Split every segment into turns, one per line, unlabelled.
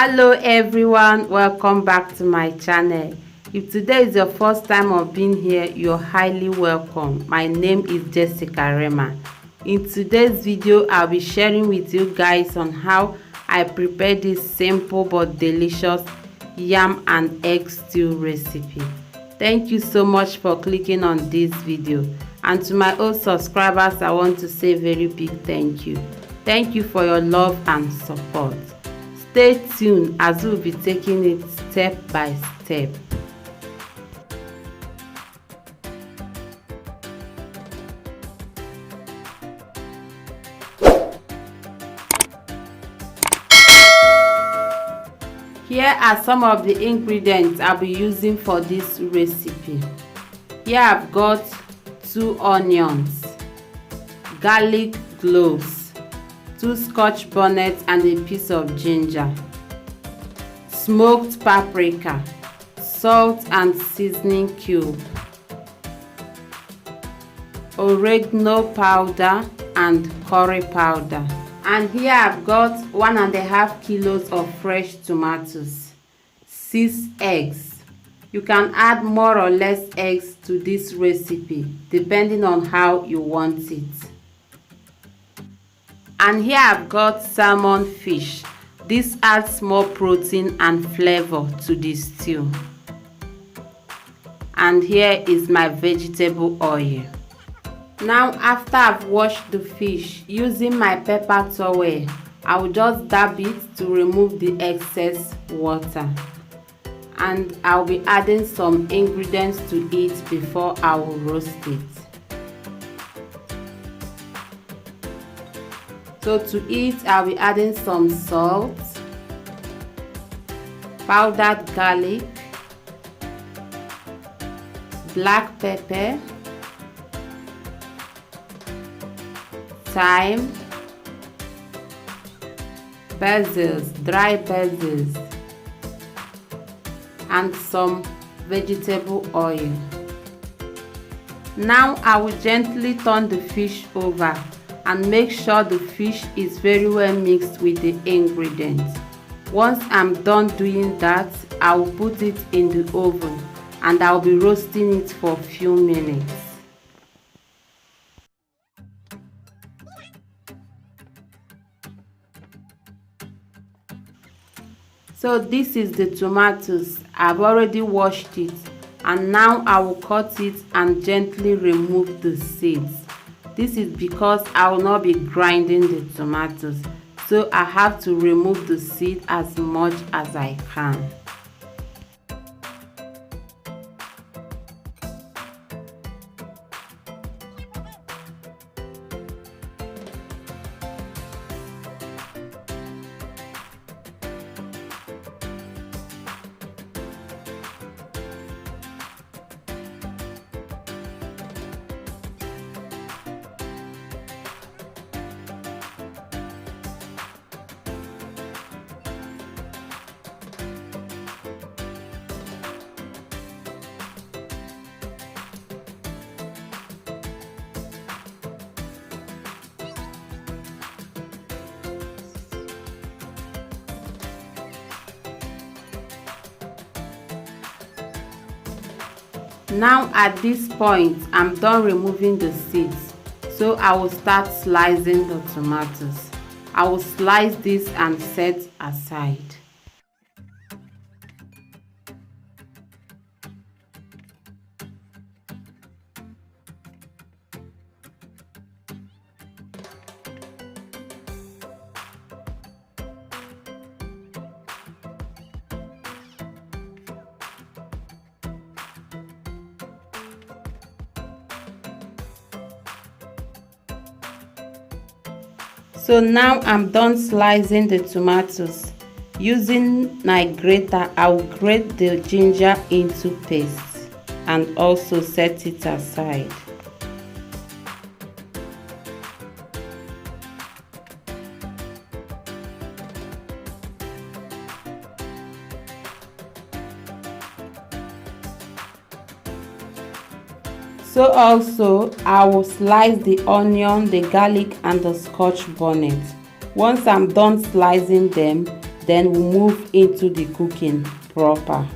Hello everyone, welcome back to my channel. If today is your first time of being here, you're highly welcome. My name is Rhema. In today's video, I'll be sharing with you guys on how I prepare this simple but delicious yam and egg stew recipe. Thank you so much for clicking on this video, and to my old subscribers, I want to say a very big thank you. Thank you for your love and support. Stay tuned as we'll be taking it step by step. Here are some of the ingredients I'll be using for this recipe. Here I've got 2 onions, garlic cloves, 2 scotch bonnets and a piece of ginger, smoked paprika, salt and seasoning cube, oregano powder and curry powder. And here I've got 1.5 kilos of fresh tomatoes, 6 eggs. You can add more or less eggs to this recipe depending on how you want it. And here I've got salmon fish. This adds more protein and flavor to the stew. And here is my vegetable oil. Now after I've washed the fish, using my paper towel, I will just dab it to remove the excess water. And I'll be adding some ingredients to it before I will roast it. So to it, I'll be adding some salt, powdered garlic, black pepper, thyme, basils, dry basils, and some vegetable oil. Now I will gently turn the fish over and make sure the fish is very well mixed with the ingredients. Once I'm done doing that, I will put it in the oven and I'll be roasting it for a few minutes. So this is the tomatoes. I've already washed it, and now I will cut it and gently remove the seeds. This is because I will not be grinding the tomatoes, so I have to remove the seed as much as I can. Now at this point, I'm done removing the seeds, so I will start slicing the tomatoes. I will slice this and set aside. So now I'm done slicing the tomatoes. Using my grater, I will grate the ginger into paste and also set it aside. So also I will slice the onion, the garlic and the scotch bonnet. Once I'm done slicing them, then we move into the cooking proper.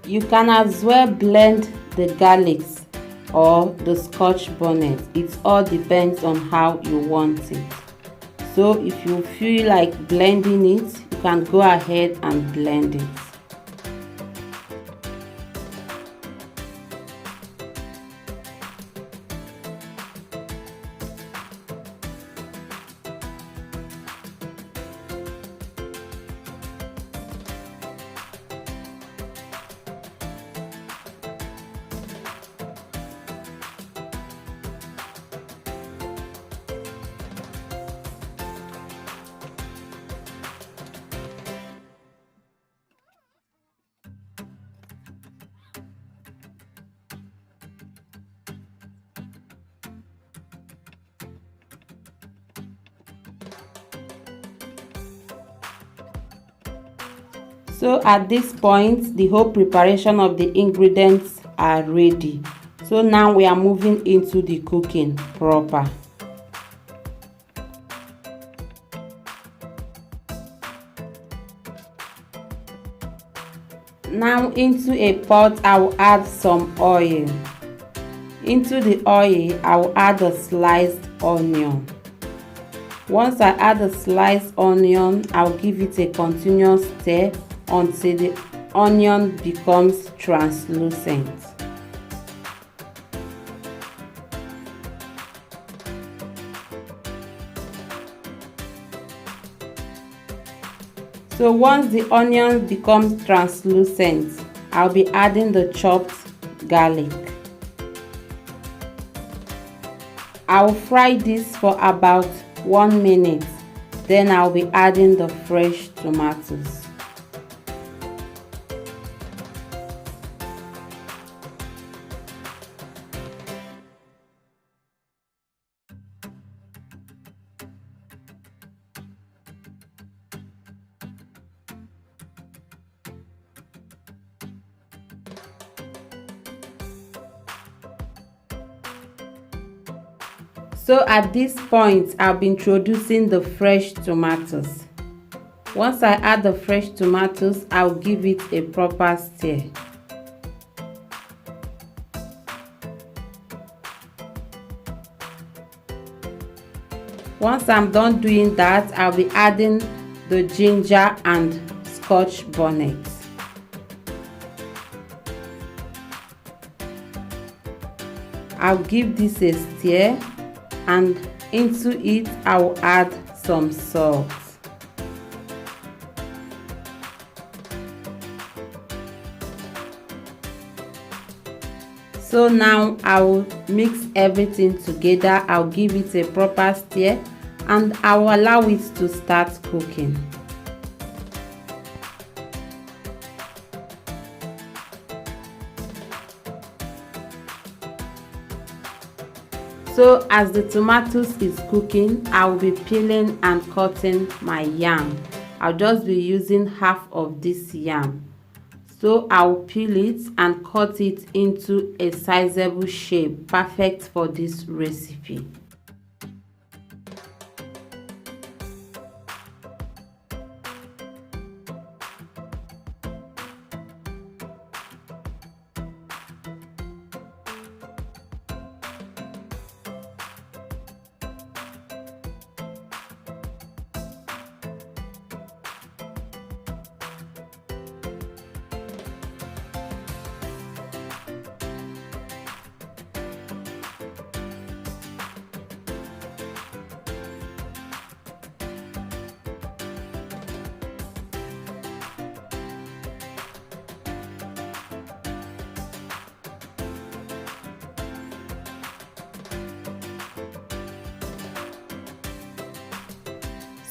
You can as well blend the garlics or the scotch bonnet. It all depends on how you want it. So if you feel like blending it, you can go ahead and blend it. So at this point, the whole preparation of the ingredients are ready. So now we are moving into the cooking proper. Now into a pot, I will add some oil. Into the oil, I will add a sliced onion. Once I add the sliced onion, I'll give it a continuous stir until the onion becomes translucent. So once the onion becomes translucent, I'll be adding the chopped garlic. I'll fry this for about 1 minute, then I'll be adding the fresh tomatoes. So at this point, I'll be introducing the fresh tomatoes. Once I add the fresh tomatoes, I'll give it a proper stir. Once I'm done doing that, I'll be adding the ginger and scotch bonnet. I'll give this a stir, and into it I will add some salt. So now I will mix everything together. I'll give it a proper stir and I will allow it to start cooking. So as the tomatoes is cooking, I will be peeling and cutting my yam. I'll just be using half of this yam. So I'll peel it and cut it into a sizable shape, perfect for this recipe.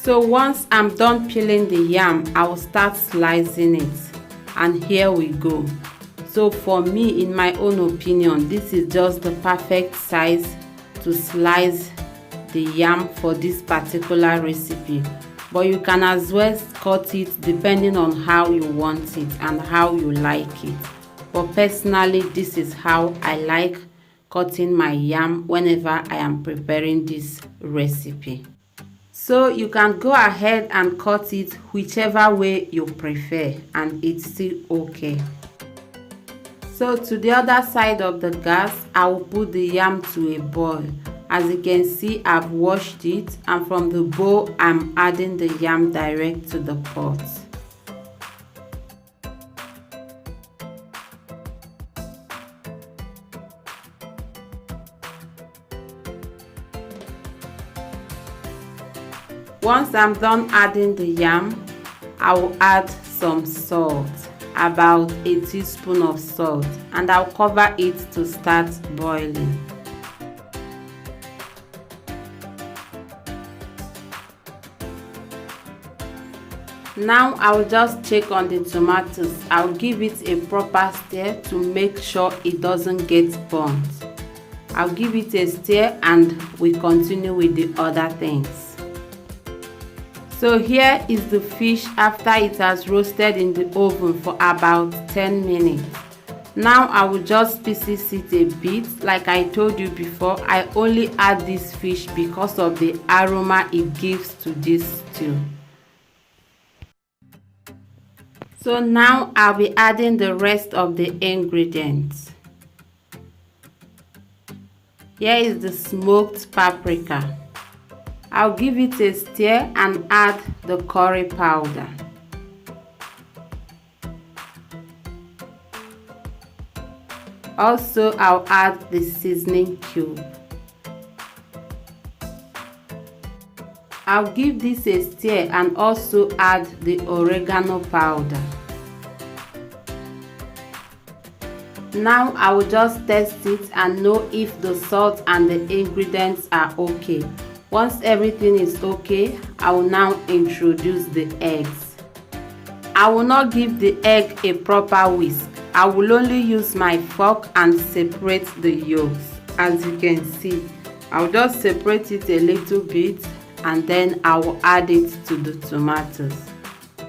So once I'm done peeling the yam, I will start slicing it, and here we go. So for me, in my own opinion, this is just the perfect size to slice the yam for this particular recipe, but you can as well cut it depending on how you want it and how you like it. But personally, this is how I like cutting my yam whenever I am preparing this recipe. So you can go ahead and cut it whichever way you prefer, and it's still okay. So to the other side of the gas, I will put the yam to a boil. As you can see, I've washed it, and from the bowl I'm adding the yam direct to the pot. Once I'm done adding the yam, I will add some salt, about a teaspoon of salt, and I'll cover it to start boiling. Now I will just check on the tomatoes. I'll give it a proper stir to make sure it doesn't get burnt. I'll give it a stir and we continue with the other things. So here is the fish after it has roasted in the oven for about 10 minutes. Now I will just pieces it a bit. Like I told you before, I only add this fish because of the aroma it gives to this stew. So now I'll be adding the rest of the ingredients. Here is the smoked paprika. I'll give it a stir and add the curry powder. Also, I'll add the seasoning cube. I'll give this a stir and also add the oregano powder. Now I will just test it and know if the salt and the ingredients are okay. Once everything is okay, I will now introduce the eggs. I will not give the egg a proper whisk. I will only use my fork and separate the yolks. As you can see, I'll just separate it a little bit and then I will add it to the tomatoes.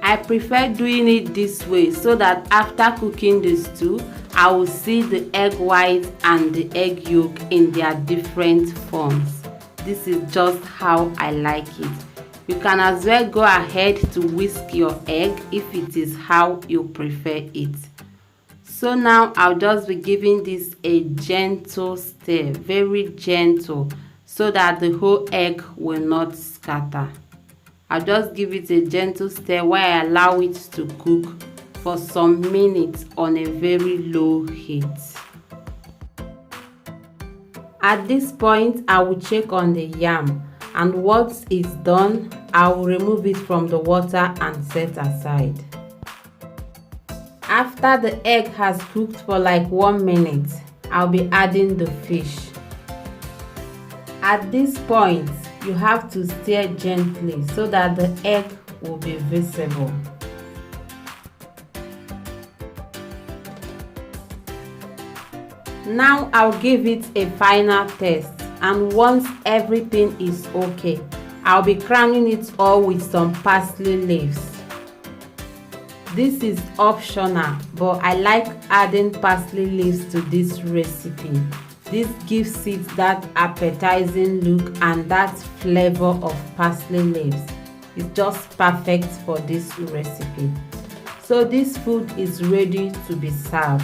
I prefer doing it this way so that after cooking the stew, I will see the egg white and the egg yolk in their different forms. This is just how I like it. You can as well go ahead to whisk your egg if it is how you prefer it. So now I'll just be giving this a gentle stir, very gentle, so that the whole egg will not scatter. I'll just give it a gentle stir while I allow it to cook for some minutes on a very low heat. At this point, I will check on the yam, and once it's done, I will remove it from the water and set aside. After the egg has cooked for like 1 minute, I'll be adding the fish. At this point, you have to stir gently so that the egg will be visible. Now I'll give it a final test, and once everything is okay, I'll be crowning it all with some parsley leaves. This is optional, but I like adding parsley leaves to this recipe. This gives it that appetizing look and that flavor of parsley leaves. It's just perfect for this recipe. So this food is ready to be served.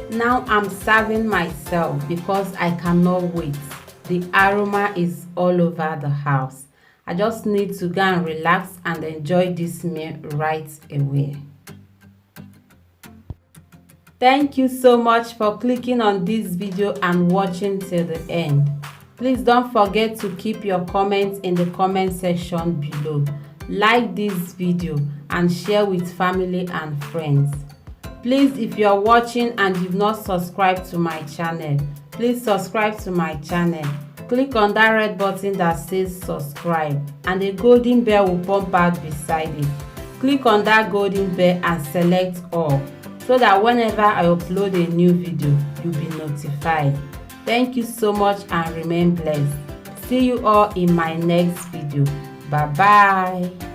Now I'm serving myself because I cannot wait. The aroma is all over the house. I just need to go and relax and enjoy this meal right away. Thank you so much for clicking on this video and watching till the end. Please don't forget to keep your comments in the comment section below. Like this video and share with family and friends. Please, if you are watching and you've not subscribed to my channel, please subscribe to my channel. click on that red button that says subscribe, and a golden bell will pop out beside it. Click on that golden bell and select all, so that whenever I upload a new video, you'll be notified. Thank you so much and remain blessed. See you all in my next video. Bye bye.